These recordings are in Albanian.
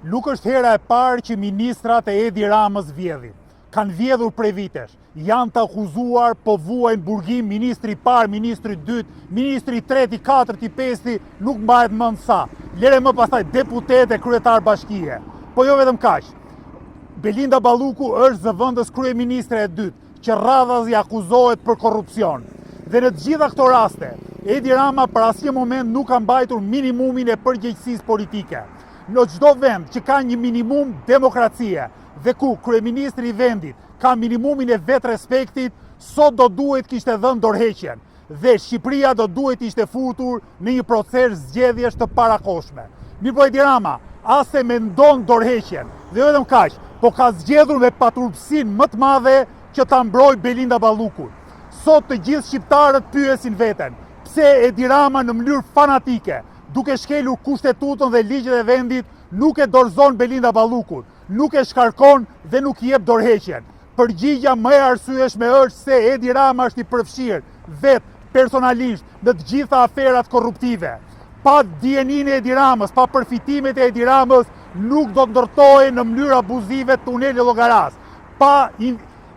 Nuk është hera e parë që ministrat e Edi Ramës vjedhin. Kanë vjedhur prej vitesh. Janë të akuzuar, po vuajnë burgim, ministri parë, ministri dytë, ministri treti, katërti, pesti, nuk mbahet më sa. Lere më pastaj deputete, kryetar bashkie. Po jo vetëm kaq. Belinda Balluku është zëvendës kryeministre e dytë, që radhazi akuzohet për korrupsion. Dhe në të gjitha këto raste, Edi Rama për asnjë moment nuk ka mbajtur minimumin e përgjegjësisë politike. Në çdo vend që ka një minimum demokracie dhe ku kryeministri i vendit ka minimumin e vet respektit, sot do duhet kishte dhënë dorëheqjen dhe Shqipëria do duhet ishte futur në një proces zgjedhjesh të parakohshme. Mirpo Edi Rama as e mendon dorëheqjen dhe vetëm kaq, po ka zgjedhur me paturpsinë më të madhe që ta mbrojë Belinda Ballukun. Sot të gjithë shqiptarët pyesin veten, pse Edi Rama në mënyrë fanatike, duke shkelur kushtetutën dhe ligjet e vendit, nuk e dorëzon Belinda Ballukun, nuk e shkarkon dhe nuk i jep dorëheqjen. Përgjigja më e arsyeshme është se Edi Rama është i përfshirë vetë personalisht në të gjitha aferat korruptive. Pa dijenin e Edi Ramës, pa përfitimet e Edi Ramës, nuk do të ndërtohen në mënyrë abuzive tuneli Llogaras. Pa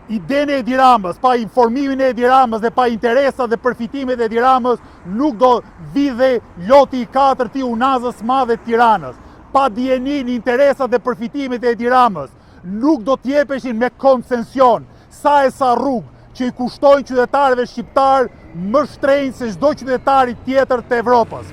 idenë e Edi Ramës, pa informimin e Edi Ramës dhe pa interesat dhe përfitimet e Edi Ramës, nuk do vidhe loti i katërt i Unazës madhe të Tiranës. Pa dijenin, interesat dhe përfitimet e Edi Ramës, nuk do t'jepeshin me koncesion sa e sa rrugë që i kushtojnë qytetarëve shqiptar më shtrenjtë se çdo qytetari tjetër të Evropës.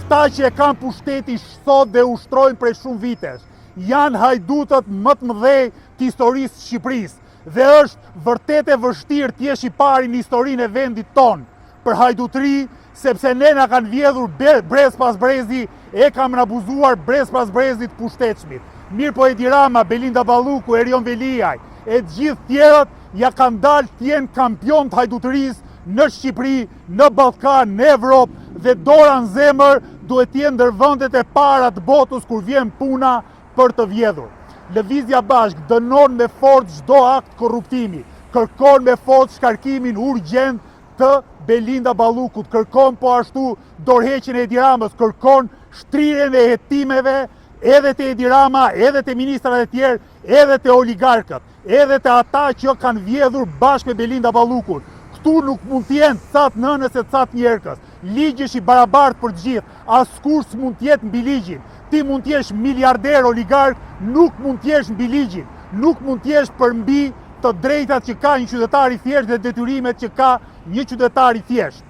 Këta që e kanë pushteti sot dhe ushtrojnë prej shumë vitesh, janë hajdutët më të mëdhej të historisë së Shqipërisë. Dhe është vërtet e vështirë t'jesh i pari në historinë e vendit tonë për hajdutëri, sepse ne na kanë vjedhur brez pas brezi, e kam abuzuar brez pas brezit pushtetshmit. Mirë po Edi Rama, Belinda Balluku, Erion Veliaj, e gjithë tjerët ja kanë dalë t'jenë kampion të hajdutërisë në Shqipëri, në Ballkan, në Evropë dhe dora në zemër duhet t'jenë ndër vendet e para të botës kur vjen puna për të vjedhur. Lëvizja Bashk dënon me forcë çdo akt korruptimi, kërkon me forcë shkarkimin urgjent të Belinda Ballukut, kërkon po ashtu dorëheqjen e Edi Ramës, kërkon shtrirjen e hetimeve edhe të Edi Rama, edhe të ministrat e tjerë, edhe të oligarkët, edhe të ata që kanë vjedhur bashkë me Belinda Ballukun. Këtu nuk mund t'jenë cat nënës e cat njerëkës. Ligji është i barabartë për të gjithë, askush s'mund t'jetë mbi ligjin. Ti mund t'jesh miliarder oligark, nuk mund t'jesh mbi ligjin, nuk mund t'jesh përmbi të drejtat që ka një qytetar i thjeshtë dhe detyrimet që ka një qytetar i thjeshtë.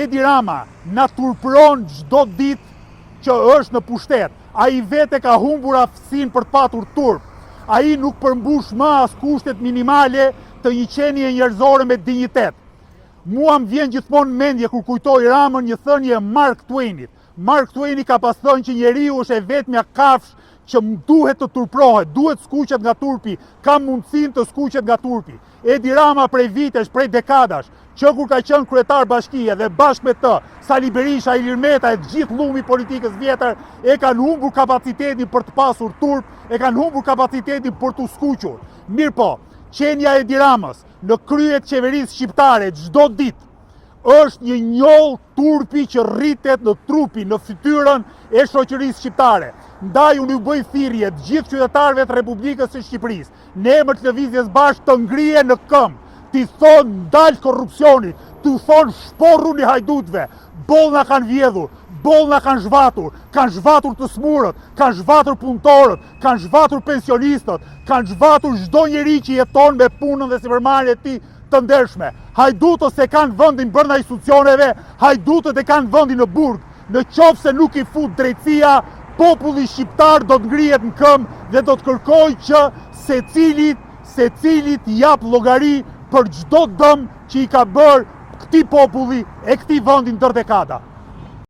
Edi Rama na turpron çdo ditë që është në pushtet. Ai vetë ka humbur aftësinë për të patur turp. Ai nuk përmbush më as kushtet minimale të një qenie njerëzore me dinjitet. Mua më vjen gjithmonë mendje kur kujtoj Ramën një thënie Mark Twainit. Mark Twaini ka pas thënë që njeriu është e vetmja kafshë që duhet të turprohet, duhet skuqet nga turpi, ka mundësinë të skuqet nga turpi. Edi Rama prej vitesh, prej dekadash, që kur ka qenë kryetar bashkie dhe bashkë me të, Sali Berisha, Ilir Meta e gjithë llumi politikës vjetër, e kanë humbur kapacitetin për të pasur turp, e kanë humbur kapacitetin për të skuqur. Mirë po, qenia e Edi Ramës në krye të qeverisë shqiptare çdo ditë është një njoll turpi që rritet në trupin, në fytyrën e shoqërisë shqiptare. Ndaj unë ju bëj thirrje të gjithë qytetarëve të Republikës së Shqipërisë, në emër të Lëvizjes Bashk të ngrihen në këmbë, t'i thonë ndal korrupsionit, t'u thonë shporruni hajdutëve, boll na kanë vjedhur, boll na kanë zhvatur të smurët, kanë zhvatur punëtorët, kanë zhvatur pensionistët, kanë zhvatur çdo njeri që jeton me punën dhe sipërmarrjen e tij të ndershme. Hajdutët e kanë vendin brenda institucioneve, hajdutët e kanë vendin në burg. Në qoftë se nuk i fut drejtësia, populli shqiptar do të ngrihet në këmbë dhe do të kërkojë që secilit jap llogari për çdo dëm që i ka bërë këtij populli e këtij vendi ndër dekada.